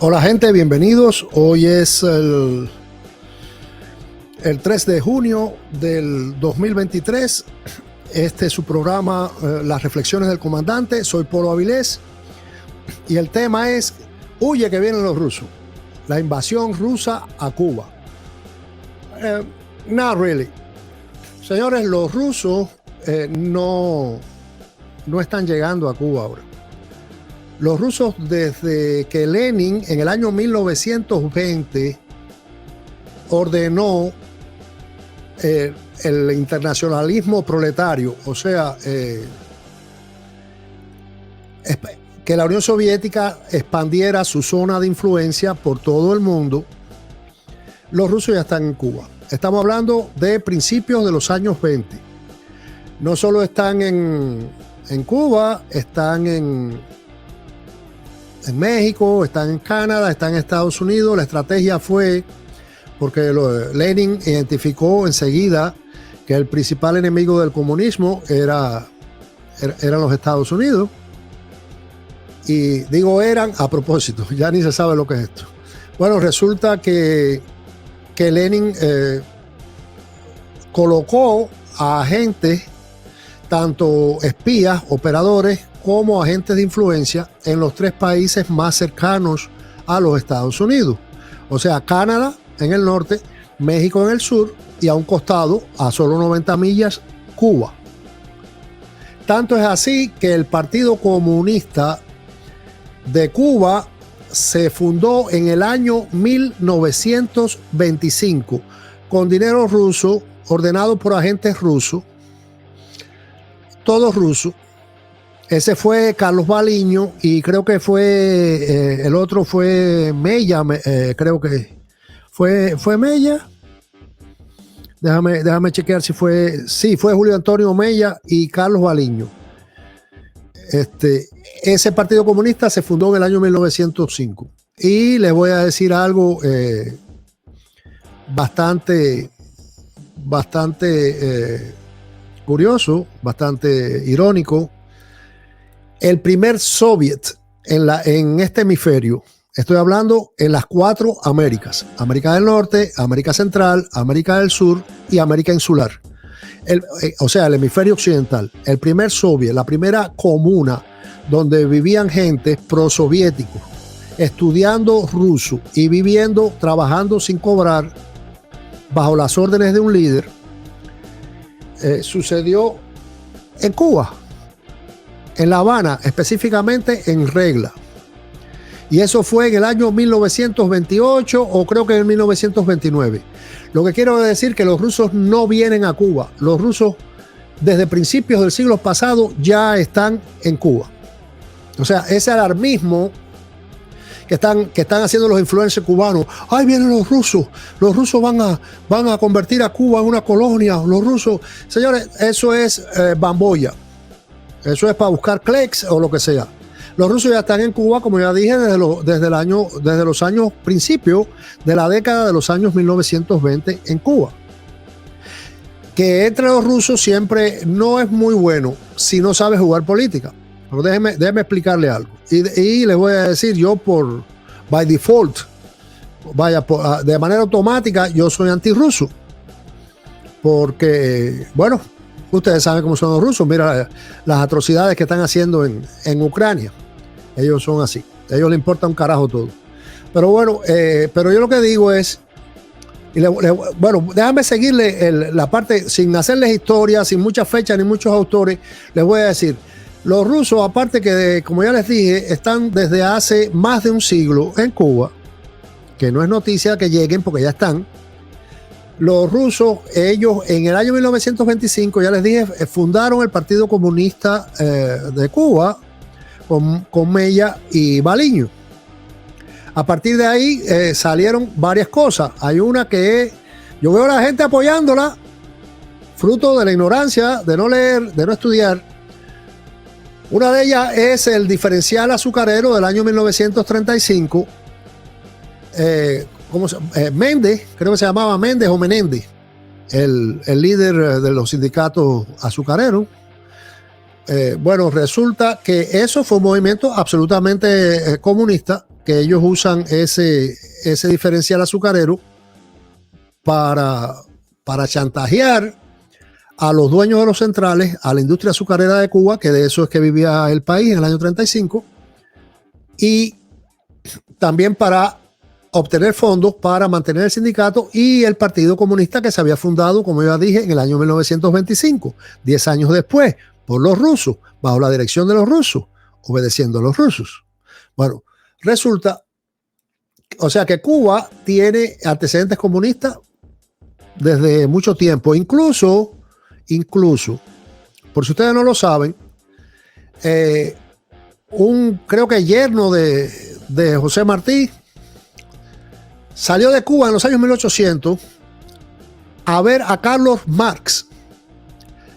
Hola gente, bienvenidos. Hoy es el 3 de junio del 2023. Este es su programa, Las Reflexiones del Comandante. Soy Polo Avilés y el tema es huye que vienen los rusos. La invasión rusa a Cuba. Not really. Señores, los rusos no están llegando a Cuba ahora. Los rusos, desde que Lenin en el año 1920 ordenó el internacionalismo proletario, o sea, que la Unión Soviética expandiera su zona de influencia por todo el mundo, los rusos ya están en Cuba. Estamos hablando de principios de los años 20. No solo están en Cuba, están en México, están en Canadá, están en Estados Unidos. La estrategia fue porque Lenin identificó enseguida que el principal enemigo del comunismo eran los Estados Unidos. Y digo eran a propósito, ya ni se sabe lo que es esto. Bueno, resulta que Lenin colocó a agentes, tanto espías, operadores, como agentes de influencia en los tres países más cercanos a los Estados Unidos. O sea, Canadá en el norte, México en el sur y a un costado, a solo 90 millas, Cuba. Tanto es así que el Partido Comunista de Cuba se fundó en el año 1925 con dinero ruso, ordenado por agentes rusos, todos rusos. Ese fue Carlos Baliño y creo que fue, el otro fue Mella, creo que fue Mella. Déjame chequear si fue, sí, fue Julio Antonio Mella y Carlos Baliño. Ese Partido Comunista se fundó en el año 1905. Y les voy a decir algo bastante curioso, bastante irónico. El primer soviet en este hemisferio, estoy hablando en las 4 Américas, América del Norte, América Central, América del Sur y América Insular. O sea, el hemisferio occidental. El primer soviet, la primera comuna donde vivían gente prosoviéticos, estudiando ruso y viviendo, trabajando sin cobrar, bajo las órdenes de un líder, sucedió en Cuba. En La Habana, específicamente en Regla. Y eso fue en el año 1928 o creo que en 1929. Lo que quiero decir es que los rusos no vienen a Cuba. Los rusos desde principios del siglo pasado ya están en Cuba. O sea, ese alarmismo que están haciendo los influencers cubanos. ¡Ay, vienen los rusos! Los rusos van a convertir a Cuba en una colonia. Los rusos... Señores, eso es bamboya. Eso es para buscar clics o lo que sea. Los rusos ya están en Cuba, como ya dije, desde los años principios de la década de los años 1920 en Cuba. Que entre los rusos siempre no es muy bueno si no sabes jugar política. Pero déjeme explicarle algo. Y les voy a decir, yo by default, de manera automática, yo soy antirruso. Porque, bueno, ustedes saben cómo son los rusos. Mira las atrocidades que están haciendo en Ucrania. Ellos son así. A ellos les importa un carajo todo. Pero bueno, pero yo lo que digo es, bueno, déjame seguirle la parte, sin hacerles historia, sin muchas fechas ni muchos autores, les voy a decir, los rusos, aparte que, como ya les dije, están desde hace más de un siglo en Cuba, que no es noticia que lleguen porque ya están. Los rusos, ellos en el año 1925, ya les dije, fundaron el Partido Comunista de Cuba con Mella y Baliño. A partir de ahí salieron varias cosas. Hay una que yo veo a la gente apoyándola, fruto de la ignorancia, de no leer, de no estudiar. Una de ellas es el diferencial azucarero del año 1935. Méndez, creo que se llamaba Méndez o Menéndez, el líder de los sindicatos azucareros. Bueno, resulta que eso fue un movimiento absolutamente comunista que ellos usan ese diferencial azucarero para chantajear a los dueños de los centrales, a la industria azucarera de Cuba, que de eso es que vivía el país en el año 35, y también para obtener fondos para mantener el sindicato y el Partido Comunista, que se había fundado, como ya dije, en el año 1925, 10 años después, por los rusos, bajo la dirección de los rusos, obedeciendo a los rusos. Bueno, resulta, o sea que Cuba tiene antecedentes comunistas desde mucho tiempo, incluso, por si ustedes no lo saben, creo que yerno de José Martí salió de Cuba en los años 1800 a ver a Carlos Marx.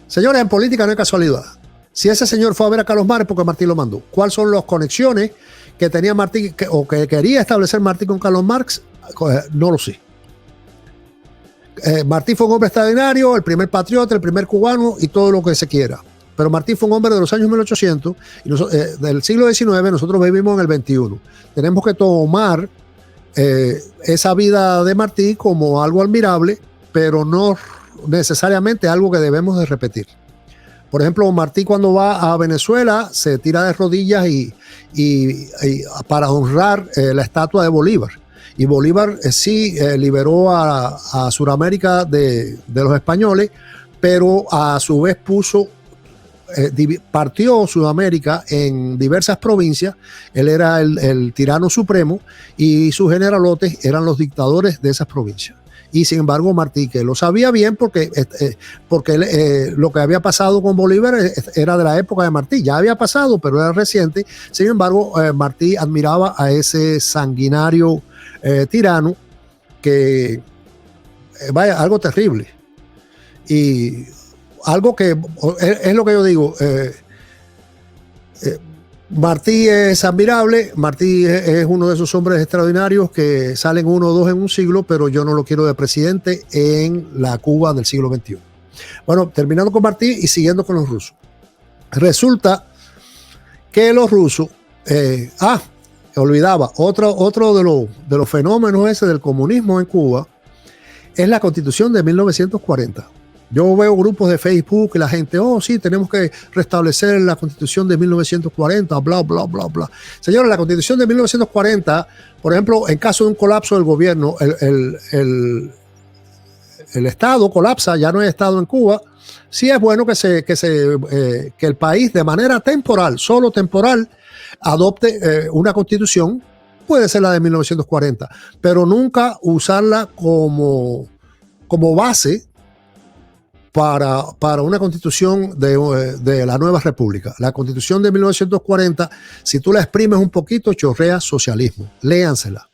Señores, en política no hay casualidad. Si ese señor fue a ver a Carlos Marx, porque Martí lo mandó. ¿Cuáles son las conexiones que tenía Martí o que quería establecer Martí con Carlos Marx? No lo sé. Martí fue un hombre extraordinario, el primer patriota, el primer cubano y todo lo que se quiera. Pero Martí fue un hombre de los años 1800 y del siglo XIX. Nosotros vivimos en el XXI. Tenemos que tomar esa vida de Martí como algo admirable, pero no necesariamente algo que debemos de repetir. Por ejemplo, Martí cuando va a Venezuela se tira de rodillas y para honrar la estatua de Bolívar. Y Bolívar sí liberó a Sudamérica de los españoles, pero a su vez partió Sudamérica en diversas provincias. Él era el tirano supremo y sus generalotes eran los dictadores de esas provincias. Y sin embargo Martí, que lo sabía bien porque lo que había pasado con Bolívar era de la época de Martí, ya había pasado pero era reciente. Sin embargo Martí admiraba a ese sanguinario tirano que vaya, algo terrible. Y algo que es lo que yo digo, Martí es admirable, Martí es uno de esos hombres extraordinarios que salen uno o dos en un siglo, pero yo no lo quiero de presidente en la Cuba del siglo XXI. Bueno, terminando con Martí y siguiendo con los rusos. Resulta que los rusos, olvidaba, otro de los fenómenos ese del comunismo en Cuba es la Constitución de 1940. Yo veo grupos de Facebook y la gente, sí, tenemos que restablecer la Constitución de 1940, bla, bla, bla, bla. Señores, la Constitución de 1940, por ejemplo, en caso de un colapso del gobierno, el Estado colapsa, ya no hay Estado en Cuba, sí es bueno que el país de manera temporal, solo temporal, adopte una Constitución, puede ser la de 1940, pero nunca usarla como base para una constitución de la nueva república. La constitución de 1940, si tú la exprimes un poquito, chorrea socialismo. Léansela.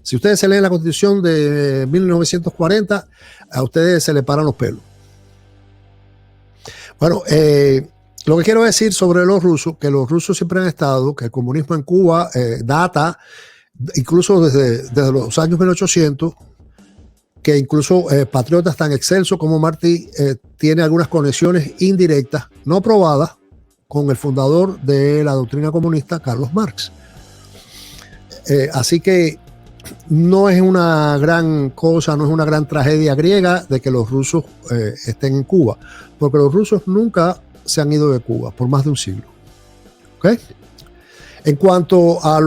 Si ustedes se leen la constitución de 1940, a ustedes se les paran los pelos. Bueno, lo que quiero decir sobre los rusos, que los rusos siempre han estado, que el comunismo en Cuba data incluso desde los años 1800, que incluso patriotas tan excelsos como Martí tiene algunas conexiones indirectas, no probadas, con el fundador de la doctrina comunista, Carlos Marx. Así que no es una gran cosa, no es una gran tragedia griega de que los rusos estén en Cuba, porque los rusos nunca se han ido de Cuba por más de un siglo. ¿Okay? En cuanto a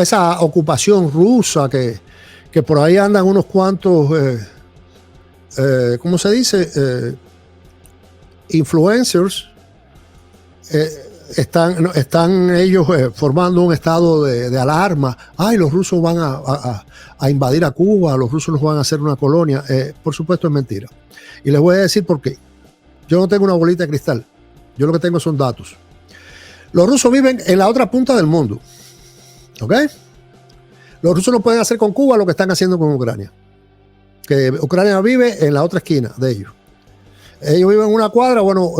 esa ocupación rusa que por ahí andan unos cuantos, ¿cómo se dice? Influencers, están ellos formando un estado de alarma. Ay, los rusos van a invadir a Cuba, los rusos nos van a hacer una colonia. Por supuesto es mentira. Y les voy a decir por qué. Yo no tengo una bolita de cristal. Yo lo que tengo son datos. Los rusos viven en la otra punta del mundo. ¿Ok? Los rusos no pueden hacer con Cuba lo que están haciendo con Ucrania. Que Ucrania vive en la otra esquina de ellos. Ellos viven en una cuadra, bueno,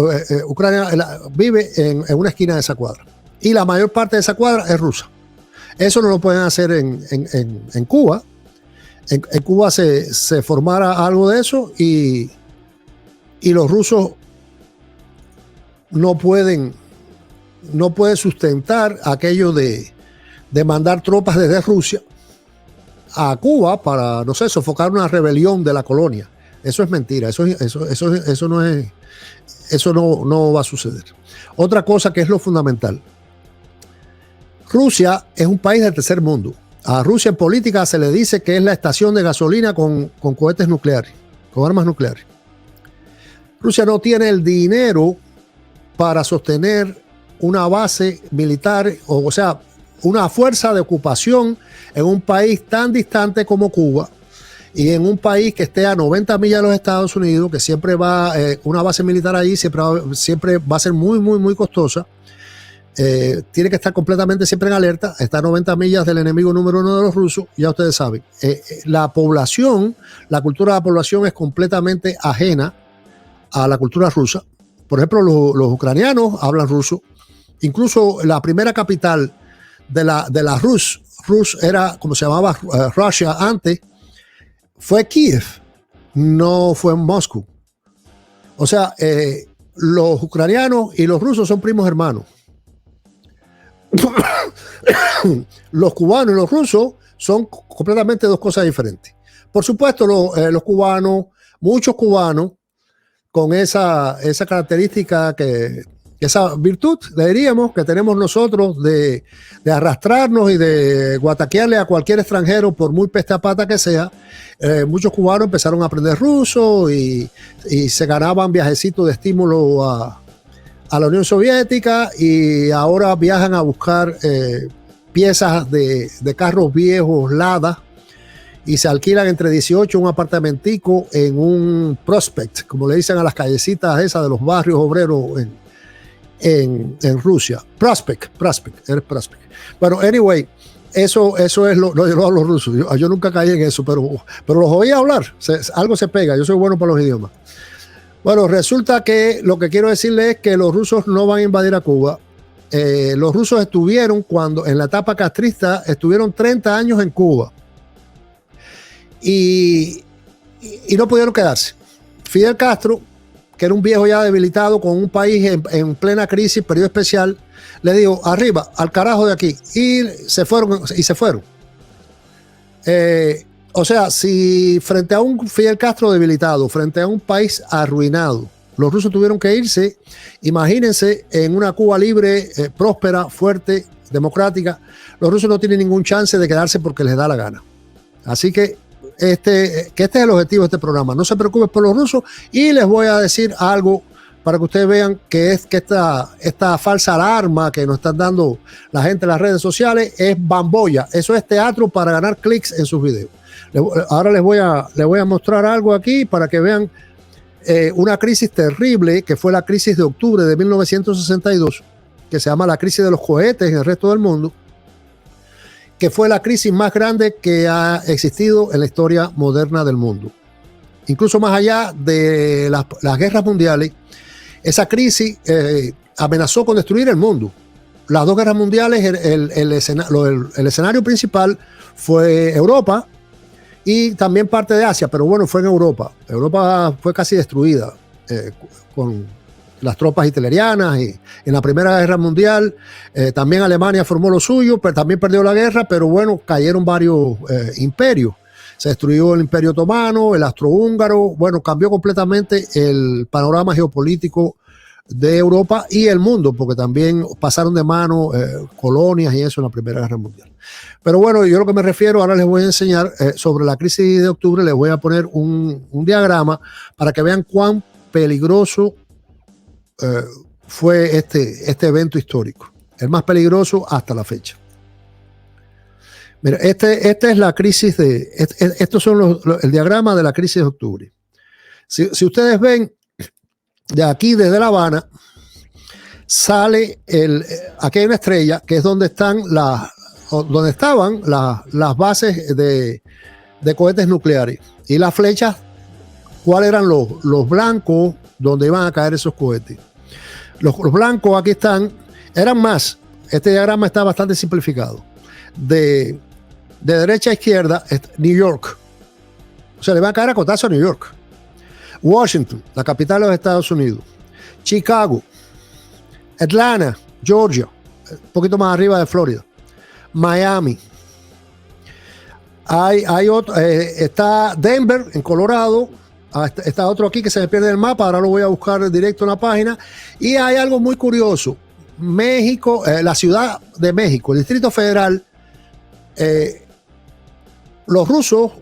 Ucrania vive en una esquina de esa cuadra. Y la mayor parte de esa cuadra es rusa. Eso no lo pueden hacer en Cuba. En Cuba se formara algo de eso y y los rusos no pueden sustentar aquello de mandar tropas desde Rusia a Cuba para, no sé, sofocar una rebelión de la colonia. Eso es mentira, eso no va a suceder. Otra cosa que es lo fundamental. Rusia es un país del tercer mundo. A Rusia en política se le dice que es la estación de gasolina con cohetes nucleares, con armas nucleares. Rusia no tiene el dinero para sostener una base militar, o sea, una fuerza de ocupación en un país tan distante como Cuba y en un país que esté a 90 millas de los Estados Unidos, que siempre va, una base militar allí siempre va a ser muy, muy, muy costosa. Tiene que estar completamente siempre en alerta, está a 90 millas del enemigo número uno de los rusos, ya ustedes saben. La población, la cultura de la población es completamente ajena a la cultura rusa. Por ejemplo, los ucranianos hablan ruso. Incluso la primera capital de la Rus era como se llamaba Rusia antes, fue Kiev, no fue Moscú. O sea, los ucranianos y los rusos son primos hermanos. Los cubanos y los rusos son completamente dos cosas diferentes. Por supuesto, los cubanos, muchos cubanos, con esa característica, esa virtud, le diríamos, que tenemos nosotros de arrastrarnos y de guataquearle a cualquier extranjero, por muy peste a pata que sea. Muchos cubanos empezaron a aprender ruso y se ganaban viajecitos de estímulo a la Unión Soviética, y ahora viajan a buscar piezas de carros viejos, Lada, y se alquilan entre 18 un apartamentico en un prospect, como le dicen a las callecitas esas de los barrios obreros en Rusia. Prospect. Bueno, anyway, eso es lo de los rusos. Yo nunca caí en eso, pero los oí hablar. Algo se pega. Yo soy bueno para los idiomas. Bueno, resulta que lo que quiero decirles es que los rusos no van a invadir a Cuba. Los rusos estuvieron, en la etapa castrista, estuvieron 30 años en Cuba. Y no pudieron quedarse. Fidel Castro, que era un viejo ya debilitado, con un país en plena crisis, periodo especial, le dijo: arriba, al carajo de aquí. Y se fueron. O sea, si frente a un Fidel Castro debilitado, frente a un país arruinado, los rusos tuvieron que irse, imagínense en una Cuba libre, próspera, fuerte, democrática, los rusos no tienen ningún chance de quedarse porque les da la gana. Así que este es el objetivo de este programa. No se preocupen por los rusos, y les voy a decir algo para que ustedes vean que esta falsa alarma que nos están dando la gente en las redes sociales es bambolla. Eso es teatro para ganar clics en sus videos. Ahora les voy a mostrar algo aquí para que vean una crisis terrible, que fue la crisis de octubre de 1962, que se llama la crisis de los cohetes en el resto del mundo, que fue la crisis más grande que ha existido en la historia moderna del mundo. Incluso más allá de las guerras mundiales, esa crisis amenazó con destruir el mundo. Las dos guerras mundiales, el escenario principal fue Europa y también parte de Asia, pero bueno, fue en Europa. Europa fue casi destruida con las tropas hitlerianas, y en la Primera Guerra Mundial también Alemania formó lo suyo, pero también perdió la guerra, pero bueno, cayeron varios imperios. Se destruyó el Imperio Otomano, el Austrohúngaro, bueno, cambió completamente el panorama geopolítico de Europa y el mundo, porque también pasaron de mano colonias y eso en la Primera Guerra Mundial. Pero bueno, yo lo que me refiero, ahora les voy a enseñar sobre la crisis de octubre, les voy a poner un diagrama para que vean cuán peligroso fue este evento histórico, el más peligroso hasta la fecha. Mira, esta es la crisis estos son el diagrama de la crisis de octubre. Si ustedes ven, de aquí desde La Habana, sale aquí hay una estrella, que es donde estaban las bases de cohetes nucleares. Y las flechas, ¿cuáles eran los blancos donde iban a caer esos cohetes? Los blancos aquí eran más. Este diagrama está bastante simplificado. De derecha a izquierda, New York. O sea, le van a caer a cotazo a New York. Washington, la capital de los Estados Unidos. Chicago. Atlanta, Georgia, un poquito más arriba de Florida. Miami. Hay otro, está Denver, en Colorado. Está otro aquí que se me pierde el mapa, ahora lo voy a buscar directo en la página. Y hay algo muy curioso. México, la Ciudad de México, el Distrito Federal, los rusos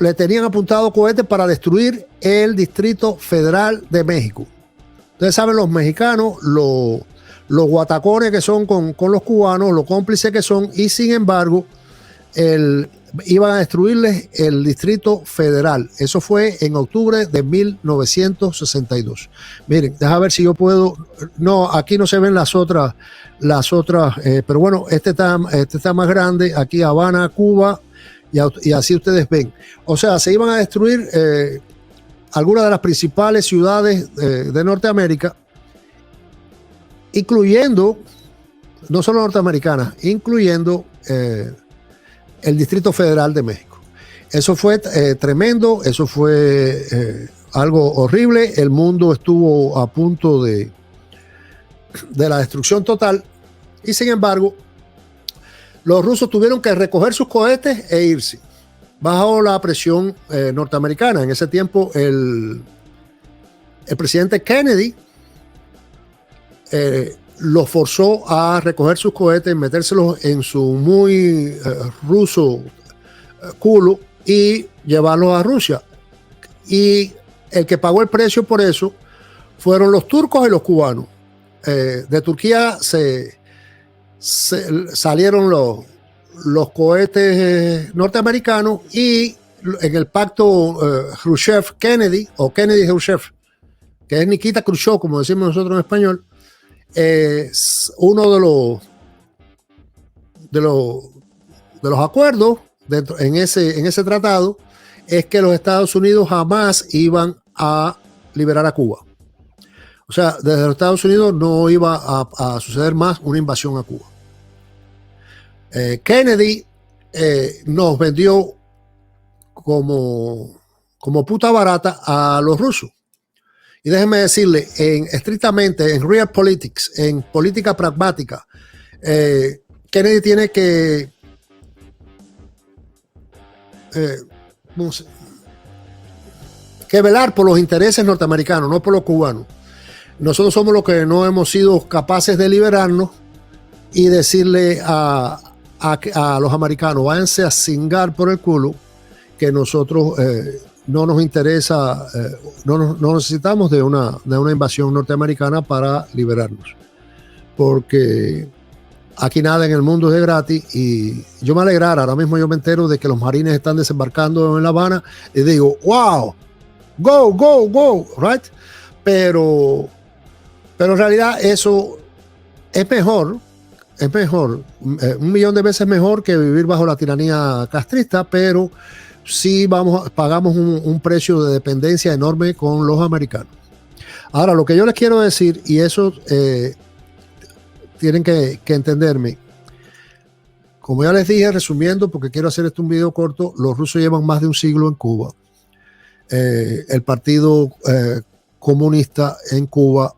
le tenían apuntado cohetes para destruir el Distrito Federal de México. Ustedes saben, los mexicanos, los guatacones que son con los cubanos, los cómplices que son, y sin embargo, iban a destruirles el Distrito Federal. Eso fue en octubre de 1962. Miren, déjame ver si yo puedo. No, aquí no se ven las otras, pero bueno, este está más grande. Aquí Habana, Cuba, y así ustedes ven. O sea, se iban a destruir algunas de las principales ciudades de Norteamérica, incluyendo, no solo norteamericanas, incluyendo el Distrito Federal de México. Eso fue tremendo, eso fue algo horrible. El mundo estuvo a punto de la destrucción total, y sin embargo, los rusos tuvieron que recoger sus cohetes e irse bajo la presión norteamericana. En ese tiempo, el presidente Kennedy los forzó a recoger sus cohetes, metérselos en su muy ruso culo y llevarlos a Rusia. Y el que pagó el precio por eso fueron los turcos y los cubanos. De Turquía salieron los cohetes norteamericanos, y en el pacto Khrushchev-Kennedy, o Kennedy-Khrushchev, que es Nikita Khrushchev, como decimos nosotros en español, uno de los acuerdos en ese tratado es que los Estados Unidos jamás iban a liberar a Cuba. O sea, desde los Estados Unidos no iba a suceder más una invasión a Cuba. Kennedy nos vendió como puta barata a los rusos. Y déjenme decirle, estrictamente en real politics, en política pragmática, Kennedy tiene que velar por los intereses norteamericanos, no por los cubanos. Nosotros somos los que no hemos sido capaces de liberarnos y decirle a los americanos: váyanse a cingar por el culo, que nosotros no nos interesa, no necesitamos de una invasión norteamericana para liberarnos, porque aquí nada en el mundo es de gratis. Y yo me alegrara, ahora mismo yo me entero de que los marines están desembarcando en La Habana y digo, wow, go, right? Pero en realidad eso es mejor, un millón de veces mejor que vivir bajo la tiranía castrista, pero sí pagamos un precio de dependencia enorme con los americanos. Ahora, lo que yo les quiero decir, y eso tienen que entenderme, como ya les dije, resumiendo, porque quiero hacer esto un video corto, los rusos llevan más de un siglo en Cuba. El partido comunista en Cuba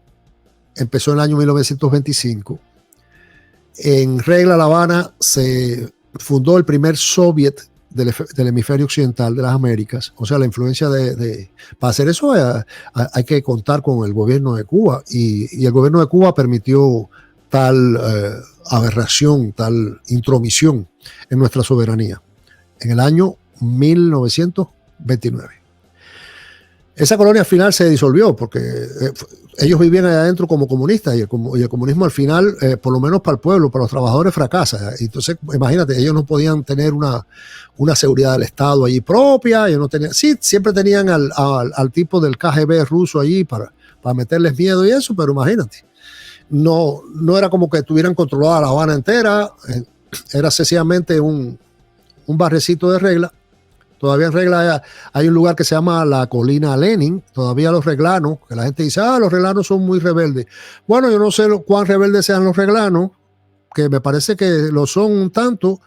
empezó en el año 1925. En regla, La Habana se fundó el primer soviet del hemisferio occidental de las Américas. O sea, la influencia para hacer eso hay que contar con el gobierno de Cuba, y el gobierno de Cuba permitió tal aberración, tal intromisión en nuestra soberanía en el año 1929. Esa colonia al final se disolvió porque ellos vivían allá adentro como comunistas, y el comunismo al final, por lo menos para el pueblo, para los trabajadores, fracasa. Entonces, imagínate, ellos no podían tener una seguridad del Estado allí propia. Ellos no tenían, sí, siempre tenían al tipo del KGB ruso allí para meterles miedo y eso, pero imagínate, no era como que tuvieran controlada La Habana entera. Era sencillamente un barrecito de regla. Todavía en regla hay un lugar que se llama la Colina Lenin. Todavía los reglanos, que la gente dice, los reglanos son muy rebeldes. Bueno, yo no sé cuán rebeldes sean los reglanos, que me parece que lo son un tanto,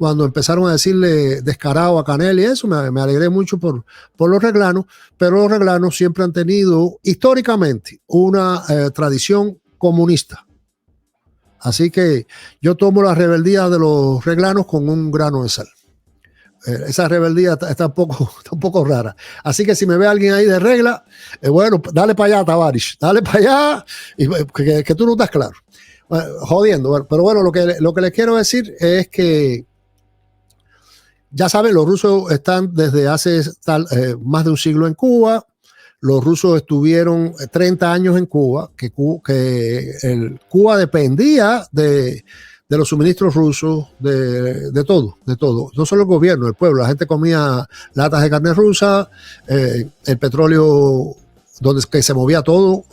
cuando empezaron a decirle descarado a Canel y eso, me alegré mucho por los reglanos, pero los reglanos siempre han tenido históricamente una tradición comunista. Así que yo tomo la rebeldía de los reglanos con un grano de sal. Esa rebeldía está un poco rara. Así que si me ve alguien ahí de regla, bueno, dale para allá, Tavares, dale para allá, y que tú no estás claro. Jodiendo, bueno, pero bueno, lo que les quiero decir es que ya saben, los rusos están desde hace más de un siglo en Cuba. Los rusos estuvieron 30 años en Cuba, que Cuba dependía de los suministros rusos, de todo. No solo el gobierno, el pueblo. La gente comía latas de carne rusa, el petróleo que se movía todo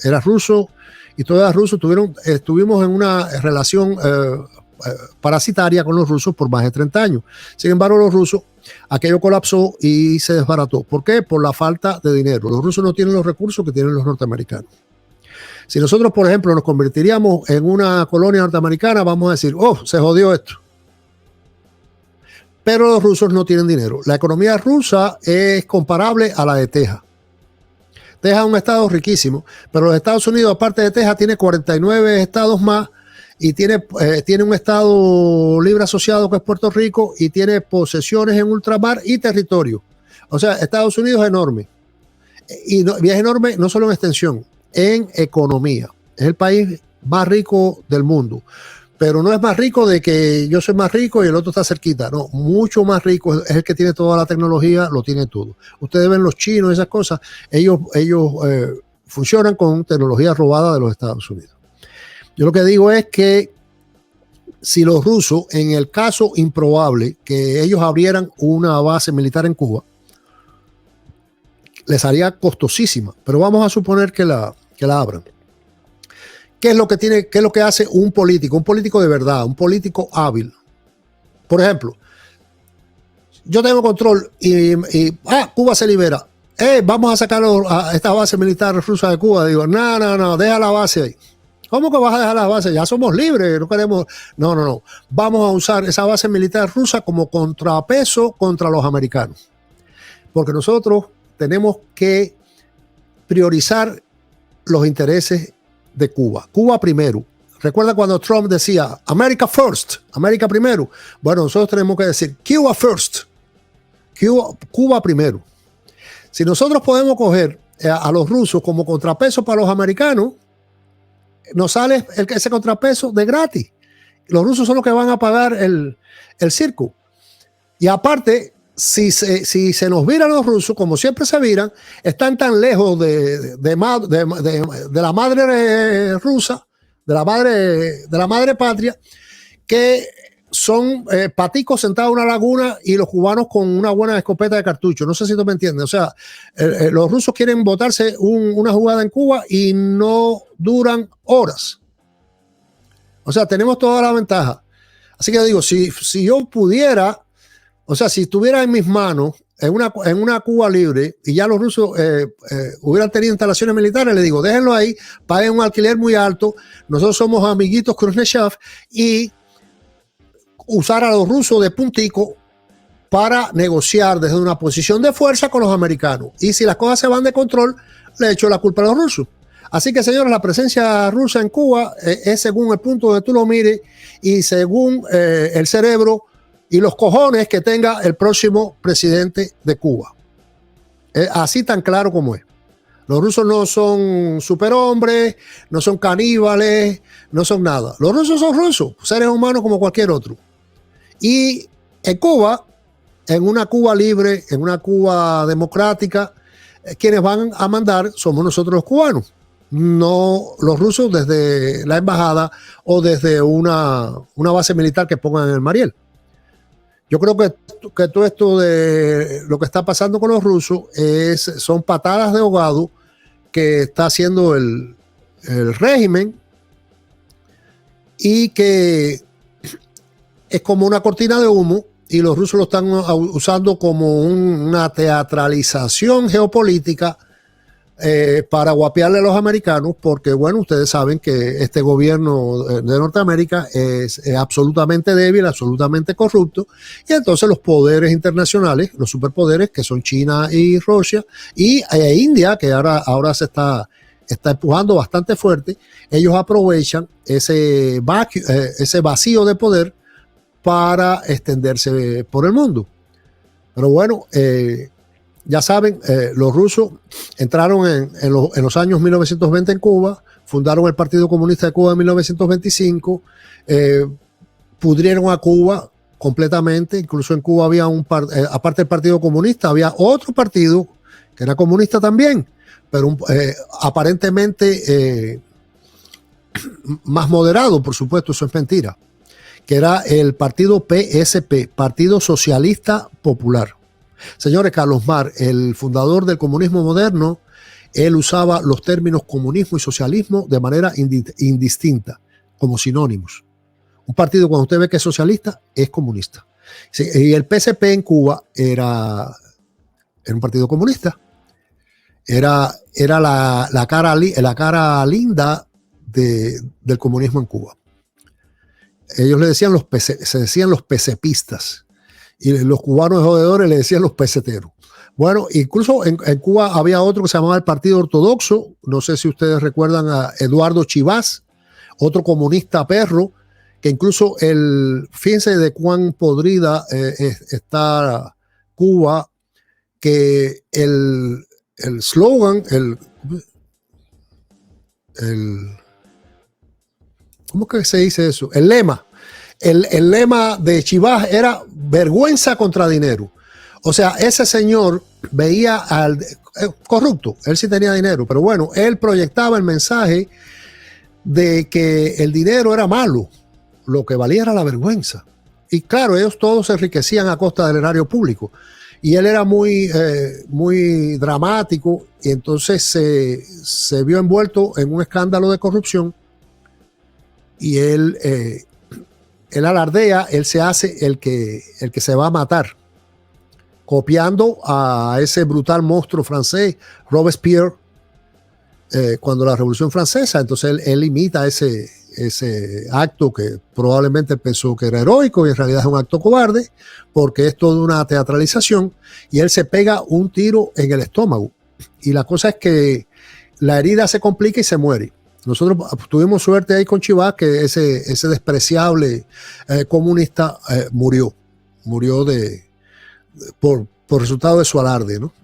era ruso, y todo era ruso. Estuvimos en una relación parasitaria con los rusos por más de 30 años. Sin embargo, los rusos, aquello colapsó y se desbarató. ¿Por qué? Por la falta de dinero. Los rusos no tienen los recursos que tienen los norteamericanos. Si nosotros, por ejemplo, nos convertiríamos en una colonia norteamericana, vamos a decir, oh, se jodió esto. Pero los rusos no tienen dinero. La economía rusa es comparable a la de Texas. Texas es un estado riquísimo, pero los Estados Unidos, aparte de Texas, tiene 49 estados más y tiene un estado libre asociado que es Puerto Rico y tiene posesiones en ultramar y territorio. O sea, Estados Unidos es enorme. Y es enorme no solo en extensión, en economía. Es el país más rico del mundo. Pero no es más rico de que yo soy más rico y el otro está cerquita. No, mucho más rico. Es el que tiene toda la tecnología, lo tiene todo. Ustedes ven los chinos, esas cosas. Ellos funcionan con tecnología robada de los Estados Unidos. Yo lo que digo es que si los rusos, en el caso improbable que ellos abrieran una base militar en Cuba, les haría costosísima. Pero vamos a suponer que la abran. ¿Qué es lo que hace un político de verdad, un político hábil? Por ejemplo, yo tengo control y Cuba se libera. Vamos a sacar a esta base militar rusa de Cuba. Digo, no, deja la base ahí. ¿Cómo que vas a dejar la base? Ya somos libres, no queremos. No. Vamos a usar esa base militar rusa como contrapeso contra los americanos. Porque nosotros tenemos que priorizar los intereses de Cuba. Cuba primero. Recuerda cuando Trump decía America first, América primero. Bueno, nosotros tenemos que decir Cuba first, Cuba primero. Si nosotros podemos coger a los rusos como contrapeso para los americanos, nos sale ese contrapeso de gratis. Los rusos son los que van a pagar el circo. Y aparte, si se nos viran los rusos, como siempre se viran, están tan lejos de la madre rusa, de la madre patria, que son paticos sentados en una laguna y los cubanos con una buena escopeta de cartucho. No sé si tú me entiendes. O sea, los rusos quieren botarse una jugada en Cuba y no duran horas. O sea, tenemos toda la ventaja. Así que digo, si yo pudiera, o sea, si estuviera en mis manos en una Cuba libre y ya los rusos hubieran tenido instalaciones militares, le digo, déjenlo ahí, paguen un alquiler muy alto, nosotros somos amiguitos Khrushchev, y usar a los rusos de puntico para negociar desde una posición de fuerza con los americanos. Y si las cosas se van de control, le echo la culpa a los rusos. Así que, señores, la presencia rusa en Cuba es según el punto donde tú lo mires y según el cerebro y los cojones que tenga el próximo presidente de Cuba. Así tan claro como es. Los rusos no son superhombres, no son caníbales, no son nada. Los rusos son rusos, seres humanos como cualquier otro. Y en Cuba, en una Cuba libre, en una Cuba democrática, quienes van a mandar somos nosotros los cubanos, no los rusos desde la embajada o desde una base militar que pongan en el Mariel. Yo creo que todo esto de lo que está pasando con los rusos son patadas de ahogado que está haciendo el régimen y que es como una cortina de humo y los rusos lo están usando como una teatralización geopolítica para guapearle a los americanos, porque bueno, ustedes saben que este gobierno de Norteamérica es absolutamente débil, absolutamente corrupto, y entonces los poderes internacionales, los superpoderes que son China y Rusia, y India, que ahora se está empujando bastante fuerte, ellos aprovechan ese vacío de poder para extenderse por el mundo. Pero bueno, ya saben, los rusos entraron en los años 1920 en Cuba, fundaron el Partido Comunista de Cuba en 1925, pudrieron a Cuba completamente. Incluso en Cuba había aparte del Partido Comunista, había otro partido que era comunista también, pero aparentemente más moderado, por supuesto, eso es mentira, que era el partido PSP, Partido Socialista Popular. Señores, Carlos Marx, el fundador del comunismo moderno, él usaba los términos comunismo y socialismo de manera indistinta, como sinónimos. Un partido, cuando usted ve que es socialista, es comunista. Sí, y el PSP en Cuba era un partido comunista. Era la cara linda del comunismo en Cuba. Ellos le decían se decían los PSPistas. Y los cubanos de jodedores le decían los peseteros. Bueno, incluso en Cuba había otro que se llamaba el Partido Ortodoxo. No sé si ustedes recuerdan a Eduardo Chivás, otro comunista perro, que incluso fíjense de cuán podrida está Cuba, que el slogan, ¿cómo que se dice eso? El lema. El lema de Chivás era vergüenza contra dinero. O sea, ese señor veía al corrupto, él sí tenía dinero, pero bueno, él proyectaba el mensaje de que el dinero era malo, lo que valía era la vergüenza. Y claro, ellos todos se enriquecían a costa del erario público. Y él era muy dramático, y entonces se vio envuelto en un escándalo de corrupción, y él alardea, él se hace el que se va a matar, copiando a ese brutal monstruo francés, Robespierre, cuando la Revolución Francesa. Entonces él imita ese acto que probablemente pensó que era heroico y en realidad es un acto cobarde, porque es toda una teatralización, y él se pega un tiro en el estómago. Y la cosa es que la herida se complica y se muere. Nosotros tuvimos suerte ahí con Chivás, que ese despreciable comunista murió por resultado de su alarde, ¿no?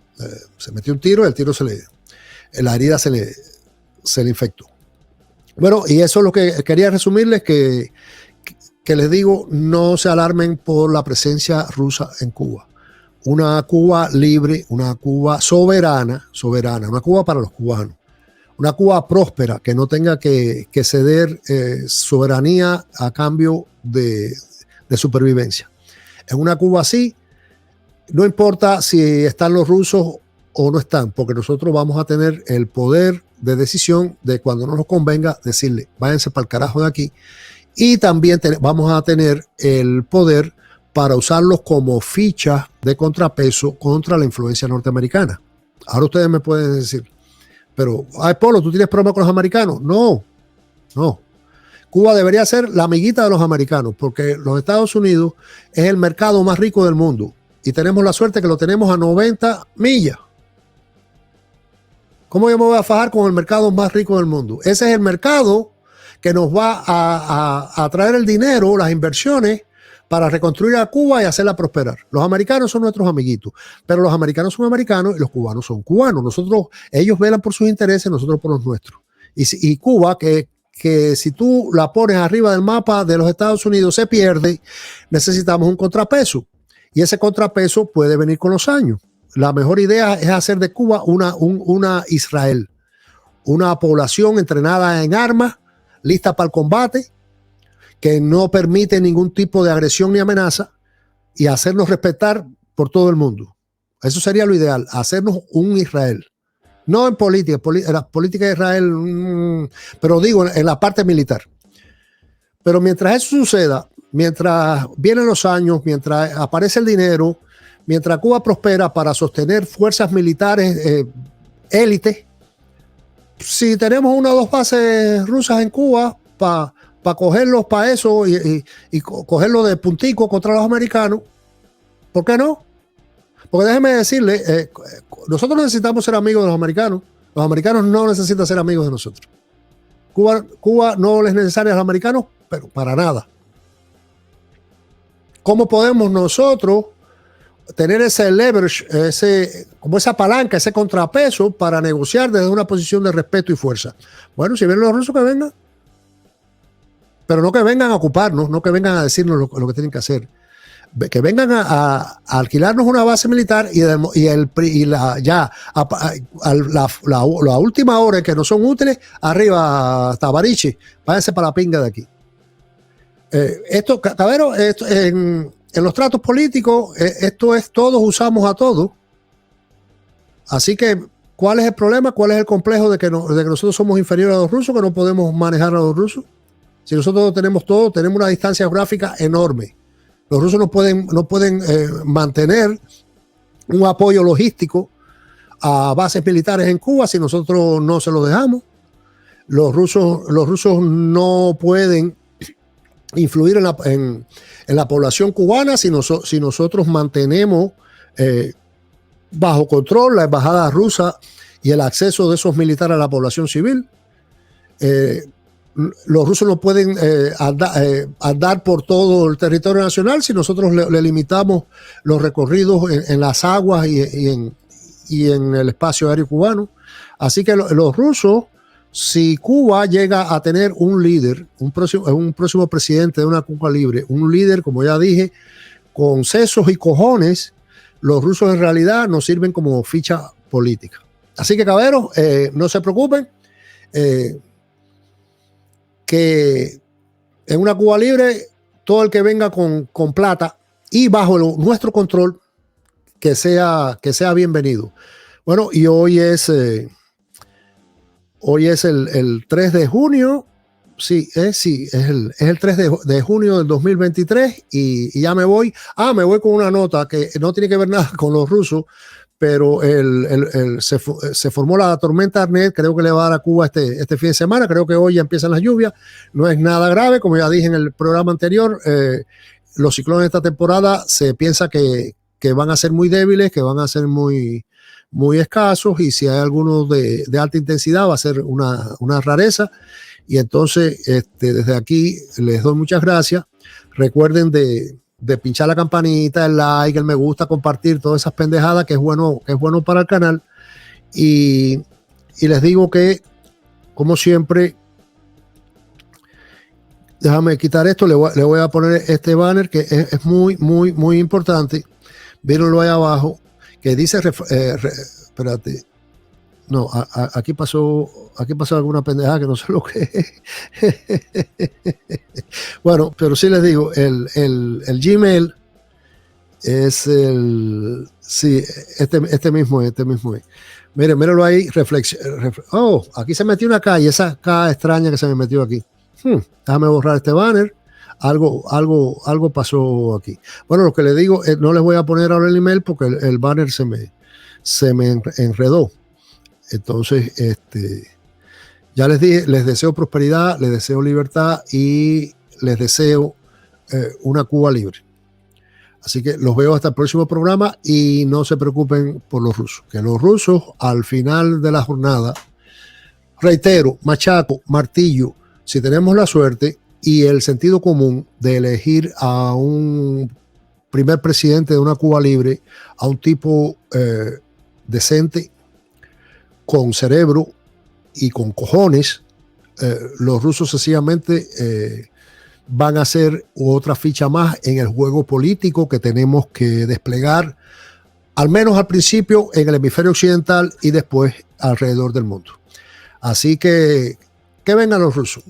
Se metió un tiro y el tiro la herida se le infectó. Bueno, y eso es lo que quería resumirles, que les digo, no se alarmen por la presencia rusa en Cuba. Una Cuba libre, una Cuba soberana, una Cuba para los cubanos. Una Cuba próspera, que no tenga que ceder soberanía a cambio de supervivencia. En una Cuba así, no importa si están los rusos o no están, porque nosotros vamos a tener el poder de decisión de, cuando no nos convenga, decirle, váyanse para el carajo de aquí. Y también vamos a tener el poder para usarlos como ficha de contrapeso contra la influencia norteamericana. Ahora ustedes me pueden decir, pero, Polo, ¿tú tienes problema con los americanos? No. Cuba debería ser la amiguita de los americanos, porque los Estados Unidos es el mercado más rico del mundo y tenemos la suerte que lo tenemos a 90 millas. ¿Cómo yo me voy a fajar con el mercado más rico del mundo? Ese es el mercado que nos va a traer el dinero, las inversiones, para reconstruir a Cuba y hacerla prosperar. Los americanos son nuestros amiguitos, pero los americanos son americanos y los cubanos son cubanos. Ellos velan por sus intereses, nosotros por los nuestros. Y Cuba, que si tú la pones arriba del mapa de los Estados Unidos, se pierde. Necesitamos un contrapeso. Y ese contrapeso puede venir con los años. La mejor idea es hacer de Cuba una Israel, una población entrenada en armas, lista para el combate, que no permite ningún tipo de agresión ni amenaza, y hacernos respetar por todo el mundo. Eso sería lo ideal, hacernos un Israel. No en política, en la política de Israel, pero digo, en la parte militar. Pero mientras eso suceda, mientras vienen los años, mientras aparece el dinero, mientras Cuba prospera para sostener fuerzas militares élite, si tenemos una o dos bases rusas en Cuba para cogerlos para eso y cogerlo de puntico contra los americanos, ¿por qué no? Porque déjeme decirle, nosotros necesitamos ser amigos de los americanos no necesitan ser amigos de nosotros. Cuba no es necesaria a los americanos, pero para nada. ¿Cómo podemos nosotros tener ese leverage, como esa palanca, ese contrapeso para negociar desde una posición de respeto y fuerza? Bueno, si vienen los rusos, que vengan, pero no que vengan a ocuparnos, no que vengan a decirnos lo que tienen que hacer, que vengan a alquilarnos una base militar la última hora en que no son útiles, arriba Tabariche, váyanse para la pinga de aquí. Cabero, en los tratos políticos, esto es todos usamos a todos. Así que, ¿cuál es el problema? ¿Cuál es el complejo de que nosotros somos inferiores a los rusos, que no podemos manejar a los rusos? Si nosotros tenemos todo, tenemos una distancia geográfica enorme. Los rusos no pueden mantener un apoyo logístico a bases militares en Cuba si nosotros no se lo dejamos. Los rusos no pueden influir en la población cubana si nosotros mantenemos bajo control la embajada rusa y el acceso de esos militares a la población civil. Los rusos no pueden andar por todo el territorio nacional si nosotros le limitamos los recorridos en las aguas y en el espacio aéreo cubano. Así que los rusos, si Cuba llega a tener un líder, un próximo presidente de una Cuba libre, un líder, como ya dije, con sesos y cojones, los rusos en realidad nos sirven como ficha política. Así que, caballeros, no se preocupen, que en una Cuba libre, todo el que venga con plata y bajo nuestro control, que sea bienvenido. Bueno, y hoy es el 3 de junio. Sí, es el 3 de junio del 2023 y ya me voy. Me voy con una nota que no tiene que ver nada con los rusos, pero se formó la tormenta Arnett. Creo que le va a dar a Cuba este fin de semana. Creo que hoy ya empiezan las lluvias. No es nada grave, como ya dije en el programa anterior. Los ciclones de esta temporada se piensa que van a ser muy débiles, que van a ser muy escasos, y si hay algunos de alta intensidad va a ser una rareza. Y entonces desde aquí les doy muchas gracias. Recuerden de pinchar la campanita, el like, el me gusta, compartir todas esas pendejadas, que es bueno para el canal. Y les digo que, como siempre, déjame quitar esto, le voy a poner este banner que es muy, muy, muy importante. Mírenlo ahí abajo, que dice, espérate, no, aquí pasó alguna pendejada que no sé lo que es. Bueno, pero sí les digo, el Gmail es este mismo es. Mírenlo ahí, aquí se metió una K, y esa K extraña que se me metió aquí. Déjame borrar este banner. Algo pasó aquí. Bueno, lo que les digo, no les voy a poner ahora el email porque el banner se me enredó. Entonces, ya les dije, les deseo prosperidad, les deseo libertad y les deseo una Cuba libre. Así que los veo hasta el próximo programa y no se preocupen por los rusos. Que los rusos, al final de la jornada, reitero, machaco, martillo, si tenemos la suerte y el sentido común de elegir a un primer presidente de una Cuba libre, a un tipo decente, con cerebro y con cojones, los rusos sencillamente van a ser otra ficha más en el juego político que tenemos que desplegar, al menos al principio en el hemisferio occidental y después alrededor del mundo. Así que vengan los rusos.